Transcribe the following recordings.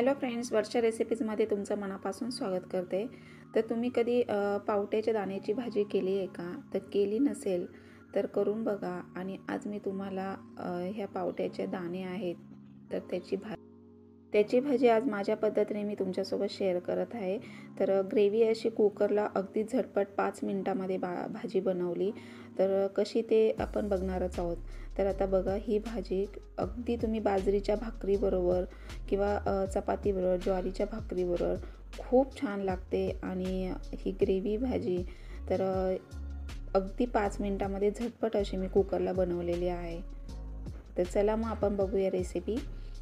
Hello friends, वर्षा रेसिपीजमध्ये तुमचं मनापासून स्वागत करते। तर तुम्ही कधी पावट्याच्या दाण्याची भाजी केली आहे का? तर केली नसेल तर करून बघा। आणि आज मी तुम्हाला ह्या पावट्याचे दाणे आहेत तर त्याची भाजी आज माझ्या पद्धतीने मी तुमच्यासोबत शेअर करत आहे। तर ग्रेव्ही अशी कुकरला अगदी झटपट 5 मिनिटांमध्ये भाजी बनवली। तर कशी ते आपण बघणारच आहोत। तर आता बघा, ही भाजी अगदी तुम्ही बाजरीच्या भाकरीबरोबर किंवा चपातीबरोबर, ज्वारीच्या भाकरीबरोबर खूप छान लागते। आणि ही ग्रेव्ही भाजी तर अगदी 5 मिनिटांमध्ये झटपट अशी मी कुकरला बनवलेली आहे। तर चला मग आपण बघूया रेसिपी।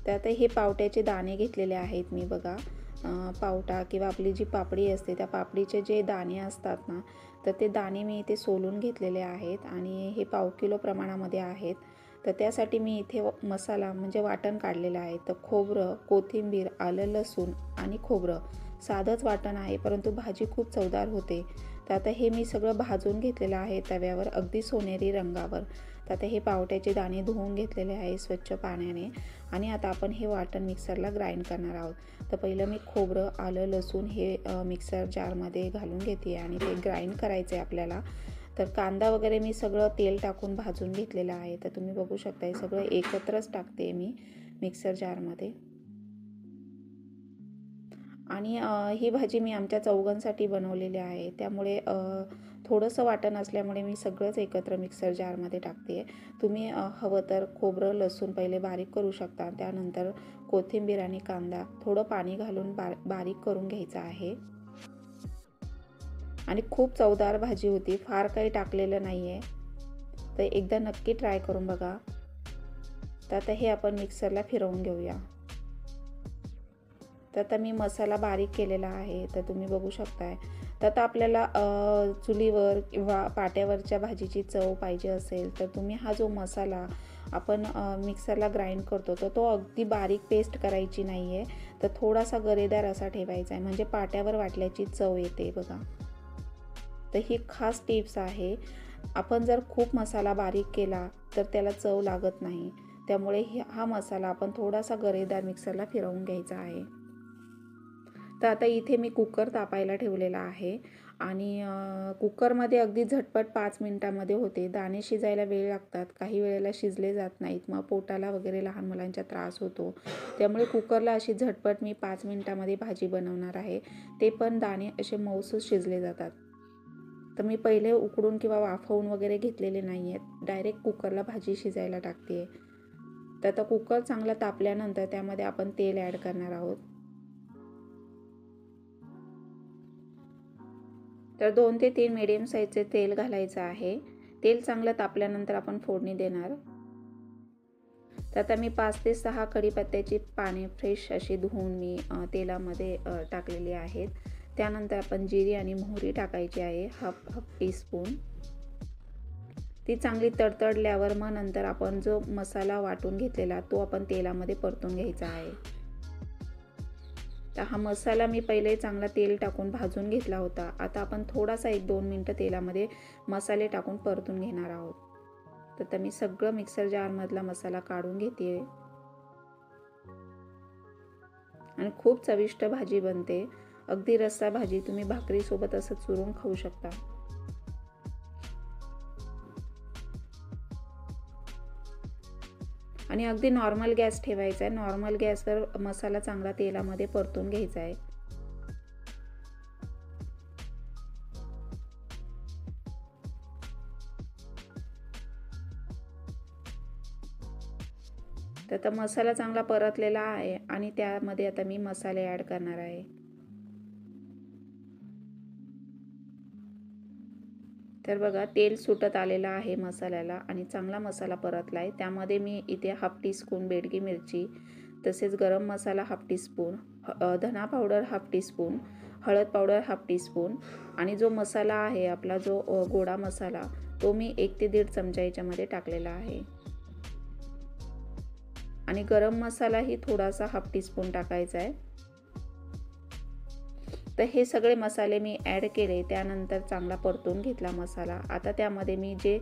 तर आता हे पावट्याचे दाणे घेतलेले आहेत मी। बघा, पावटा किंवा आपली जी पापडी असते त्या पापडीचे जे दाणे असतात ना, तर ते दाणे मी इथे सोलून घेतलेले आहेत आणि हे पाव किलो प्रमाणामध्ये आहेत। तर त्यासाठी मी इथे मसाला म्हणजे वाटण काढलेलं आहे। तर खोबरं, कोथिंबीर, आलं, लसूण आणि खोबरं साधंच वाटण आहे, परंतु भाजी खूप चवदार होते। तर आता हे मी सगळं भाजून घेतलेलं आहे तव्यावर अगदी सोनेरी रंगावर। तर आता हे पावट्याचे दाणे धुवून घेतलेले आहे स्वच्छ पाण्याने आणि आता आपण हे वाटण मिक्सरला ग्राइंड करणार आहोत। तर पहिलं मी खोबरं, आलं, लसूण हे मिक्सर जारमध्ये घालून घेते आणि ते ग्राइंड करायचं आहे आपल्याला। तर कांदा वगैरे मी सगळं तेल टाकून भाजून घेतलेलं आहे। तर तुम्ही बघू शकता हे सगळं एकत्रच टाकते मी मिक्सर जारमध्ये। आणि ही भाजी मी आमच्या चौघांसाठी बनवलेली आहे, त्यामुळे थोडंसं वाटण असल्यामुळे मी सगळंच एकत्र मिक्सर जारमध्ये टाकते। तुम्ही हवं तर खोबरं, लसूण पहिले बारीक करू शकता, त्यानंतर कोथिंबीर आणि कांदा थोडं पाणी घालून बारीक करून घ्यायचं आहे। आणि खूप चवदार भाजी होती, फार काही टाकलेलं नाही आहे। तर एकदा नक्की ट्राय करून बघा। तर आता हे आपण मिक्सरला फिरवून घेऊया। तर आता मी मसाला बारीक केलेला आहे, तर तुम्ही बघू शकताय। तर आता आपल्याला चुलीवर किंवा पाट्यावरच्या भाजीची चव पाहिजे असेल तर तुम्ही हा जो मसाला आपण मिक्सरला ग्राइंड करतो तर तो अगदी बारीक पेस्ट करायची नाही आहे, तर थोडासा गरेदार असा ठेवायचा आहे, म्हणजे पाट्यावर वाटल्याची चव येते बघा। तर ही खास टिप्स आहे। आपण जर खूप मसाला बारीक केला तर त्याला चव लागत नाही, त्यामुळे हा मसाला आपण थोडासा गरेदार मिक्सरला फिरवून घ्यायचा आहे। तर आता इथे मी कुकर तापायला ठेवलेला आहे आणि कुकरमध्ये अगदी झटपट 5 मिनिटांमध्ये होते। दाणे शिजायला वेळ लागतात, काही वेळेला शिजले जात नाहीत, मग पोटाला वगैरे लहान मुलांचा त्रास होतो, त्यामुळे कुकरला अशी झटपट मी 5 मिनिटांमध्ये भाजी बनवणार आहे। ते पण दाणे असे मऊसूत शिजले जातात। तर मी पहिले उकडून किंवा वाफवून वगैरे घेतलेले नाही आहेत, डायरेक्ट कुकरला भाजी शिजायला टाकते। तर आता कुकर चांगला तापल्यानंतर त्यामध्ये आपण तेल ॲड करणार आहोत। तर 2 ते 3 मीडियम साईजचे तेल घालायचं आहे। तेल चांगलं तापल्यानंतर आपण फोडणी देणार। तर आता मी 5 ते 6 कढीपत्त्याची पाने फ्रेश अशी धुवून मी तेलामध्ये टाकलेली आहेत। त्यानंतर आपण जिरे आणि मोहरी टाकायची आहे, हाफ टीस्पून। ती चांगली तडतडल्यावर मग नंतर आपण जो मसाला वाटून घेतलेला तो आपण तेलामध्ये परतून घ्यायचा आहे। तर हा मसाला मी पहिले चांगला तेल टाकून भाजून घेतला होता। आता आपण थोडासा 1-2 मिनिटं तेलामध्ये मसाले टाकून परतून घेणार आहोत। तर मी सगळं मिक्सर जारमधला मसाला काढून घेते आणि खूप चविष्ट भाजी बनते। अगदी रस्सा भाजी तुम्ही भाकरीसोबत असं चुरून खाऊ शकता। आणि अगदी नॉर्मल गॅस ठेवायचा आहे, नॉर्मल गॅसवर मसाला चांगला तेलामध्ये परतून घ्यायचा आहे। तर आता मसाला चांगला परतलेला आहे आणि त्यामध्ये आता मी मसाले ॲड करणार आहे। तर बघा, तेल सुटत आलेलं आहे मसाल्याला आणि चांगला मसाला परतला आहे। त्यामध्ये मी इथे हाफ टीस्पून बेडगी मिरची, तसेच गरम मसाला हाफ टीस्पून, धना पावडर हाफ टीस्पून, हळद पावडर हाफ टीस्पून आणि जो मसाला आहे आपला जो गोडा मसाला तो मी 1 ते 1.5 चमचा याच्यामध्ये टाकलेला आहे। आणि गरम मसालाही थोडासा हाफ टीस्पून टाकायचा आहे। तर हे सगळे मसाले मी ॲड केले, त्यानंतर चांगला परतून घेतला मसाला। आता त्यामध्ये मी जे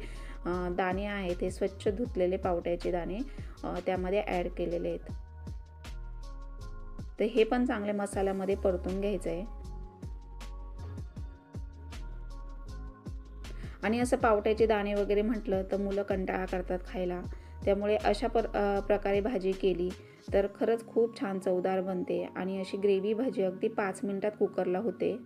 दाणे आहेत ते स्वच्छ धुतलेले पावट्याचे दाणे त्यामध्ये ॲड केलेले आहेत। तर हे पण चांगले मसाल्यामध्ये परतून घ्यायचं आहे. आणि असं पावट्याचे दाणे वगैरे म्हटलं तर मुलं कंटाळा करतात खायला, त्यामुळे अशा प्रकारे भाजी केली तर खरंच खूप छान चवदार बनते. आणि अशी ग्रेव्ही भाजी अगदी 5 मिनिटात कुकरला होते.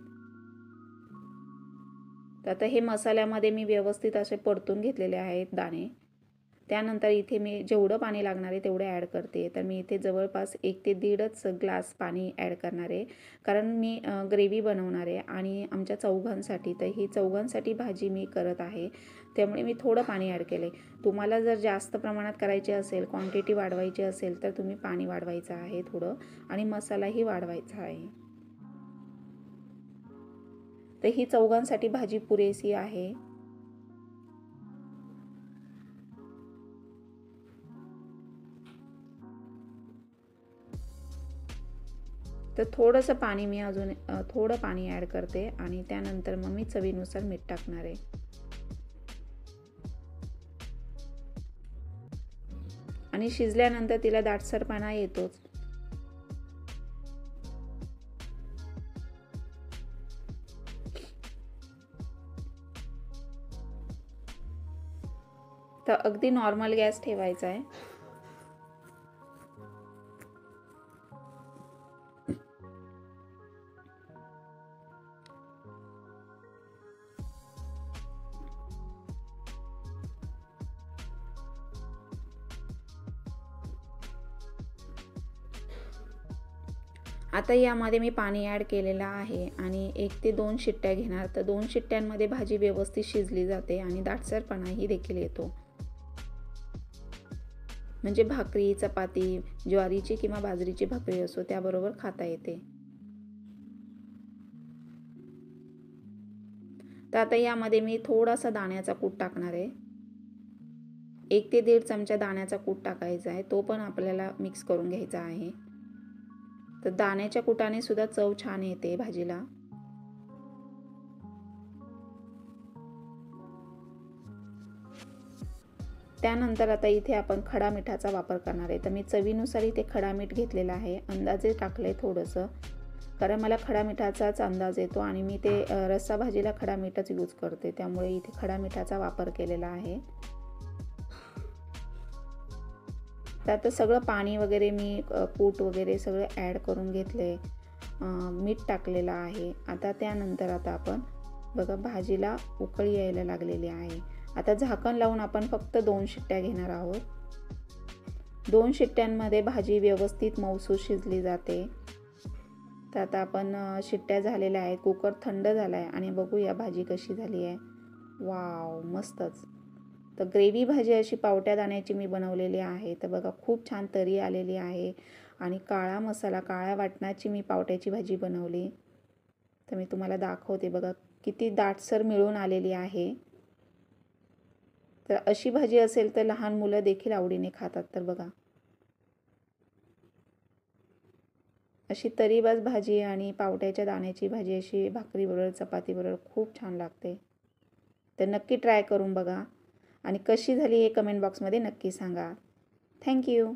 तर आता हे मसाल्यामध्ये मी व्यवस्थित असे परतून घेतलेले आहेत दाणे. त्यानंतर इथे मी जेवढं पाणी लागणार आहे तेवढे ॲड करते. तर मी इथे जवळपास 1 ते 1.5 ग्लास पाणी ॲड करणार आहे, कारण मी ग्रेव्ही बनवणार आहे आणि आमच्या चौघांसाठी. तर ही चौघांसाठी भाजी मी करत आहे, त्यामुळे मी थोडं पाणी ॲड केलं आहे. तुम्हाला जर जास्त प्रमाणात करायची असेल, क्वांटिटी वाढवायची असेल, तर तुम्ही पाणी वाढवायचं आहे थोडं आणि मसालाही वाढवायचा आहे. तर ही चौघांसाठी भाजी पुरेशी आहे. तर थोडंसं पाणी मी अजून थोडं पाणी ॲड करते आणि त्यानंतर मग मी चवीनुसार मीठ टाकणार आहे. आणि शिजल्यानंतर तिला दाटसरपणा येतोच. तर अगदी नॉर्मल गॅस ठेवायचा आहे. आता यामध्ये मी पाणी ॲड केलेलं आहे आणि 1 ते 2 शिट्ट्या घेणार. तर 2 शिट्ट्यांमध्ये भाजी व्यवस्थित शिजली जाते आणि दाटसरपणाही देखील येतो. म्हणजे भाकरी, चपाती, ज्वारीची किंवा बाजरीची भाकरी असो त्याबरोबर खाता येते. तर आता यामध्ये मी थोडासा दाण्याचा कूट टाकणार आहे. 1 ते 1.5 चमचा दाण्याचा कूट टाकायचा आहे. तो पण आपल्याला मिक्स करून घ्यायचा आहे. तर दाण्याच्या कुटाने सुद्धा चव छान येते भाजीला. त्यानंतर आता इथे आपण खडा मिठाचा वापर करणार आहे. तर मी चवीनुसार इथे खडा मीठ घेतलेला आहे. अंदाजे टाकलंय थोडंसं, कारण मला खडा मिठाचाच अंदाज येतो आणि मी ते रस्सा भाजीला खडा मीठच यूज करते, त्यामुळे इथे खडा मिठाचा वापर केलेला आहे. तर आता सगळं पाणी वगैरे मी कूट वगैरे सगळं ॲड करून घेतले, मीठ टाकलेलं आहे. आता त्यानंतर आता आपण बघा भाजीला उकळी यायला लागलेली आहे. आता झाकण लावून आपण फक्त 2 शिट्ट्या घेणार आहोत. 2 शिट्ट्यांमध्ये भाजी व्यवस्थित मऊसूत शिजली जाते. तर आता आपण शिट्ट्या झालेल्या आहेत, कुकर थंड झाला आहे आणि बघूया भाजी कशी झाली आहे. वाव, मस्तच. तर ग्रेव्ही भाजी अशी पावट्या दाण्याची मी बनवलेली आहे. तर बघा खूप छान तरी आलेली आहे आणि काळा मसाला, काळ्या वाटणाची मी पावट्याची भाजी बनवली. तर मी तुम्हाला दाखवते, बघा किती दाटसर मिळून आलेली आहे. तर अशी भाजी असेल तर लहान मुलं देखील आवडीने खातात. तर बघा अशी तरीबाज भाजी आणि पावट्याच्या दाण्याची भाजी अशी भाकरीबरोबर, चपातीबरोबर खूप छान लागते. तर नक्की ट्राय करून बघा आणि कशी झाली हे कमेंट बॉक्समध्ये नक्की सांगा. थँक्यू.